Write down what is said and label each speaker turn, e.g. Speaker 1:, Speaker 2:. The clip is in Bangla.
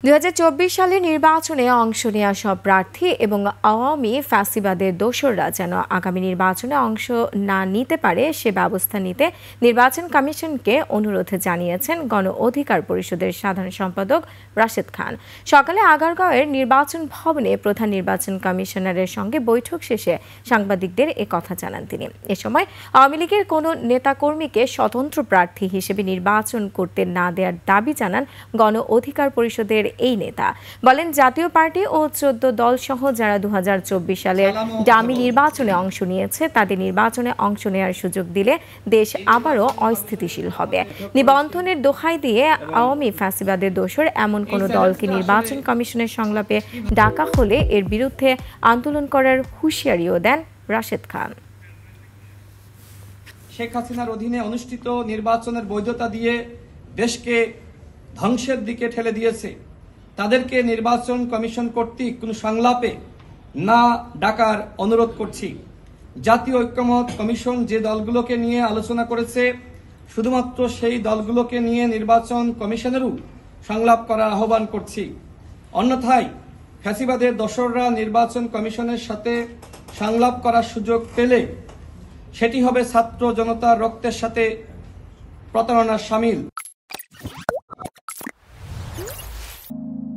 Speaker 1: 2024 সালে নির্বাচনে অংশ নেওয়া সব প্রার্থী এবং আওয়ামী ফ্যাসিবাদের দোসররা যেন আগামী নির্বাচনে অংশ না নিতে পারে সে ব্যবস্থা নিতে নির্বাচন কমিশনকে অনুরোধ জানিয়েছেন গণ অধিকার পরিষদের সাধারণ সম্পাদক রাশেদ খান। সকালে আগারগাঁওয়ের নির্বাচন ভবনে প্রধান নির্বাচন কমিশনারের সঙ্গে বৈঠক শেষে সাংবাদিকদের এ কথা জানান তিনি। এ সময় আওয়ামী লীগের কোনো নেতাকর্মীকে স্বতন্ত্র প্রার্থী হিসেবে নির্বাচন করতে না দেওয়ার দাবি জানান গণ অধিকার পরিষদের এই নেতা। বলেন, জাতীয় পার্টি ও 14 দল সহ যারা 2024 সালের ডামি নির্বাচনে অংশ নিয়েছে তাদের নির্বাচনে অংশ নেওয়ার সুযোগ দিলে দেশ আবারও অস্থিতিশীল হবে। নিবন্ধনের দোহাই দিয়ে আওয়ামী ফ্যাসিবাদের দোসর এমন কোন দলকে নির্বাচন কমিশনের সংলাপে ডাকা হলে এর বিরুদ্ধে আন্দোলন করার হুঁশিয়ারিও দেন রাশেদ খান।
Speaker 2: শেখ হাসিনার অধীনে অনুষ্ঠিত নির্বাচনের বৈধতা দিয়ে দেশকে ধ্বংসের দিকে ঠেলে দিয়েছে। তাদেরকে নির্বাচন কমিশন কর্তৃক কোনো সংলাপে না ডাকার অনুরোধ করছি। জাতীয় ঐক্যমত কমিশন যে দলগুলোকে নিয়ে আলোচনা করেছে শুধুমাত্র সেই দলগুলোকে নিয়ে নির্বাচন কমিশনেরও সংলাপ করার আহ্বান করছি। অন্যথায় ফ্যাসিবাদের দোসররা নির্বাচন কমিশনের সাথে সংলাপ করার সুযোগ পেলে সেটি হবে ছাত্র জনতার রক্তের সাথে প্রতারণার শামিল।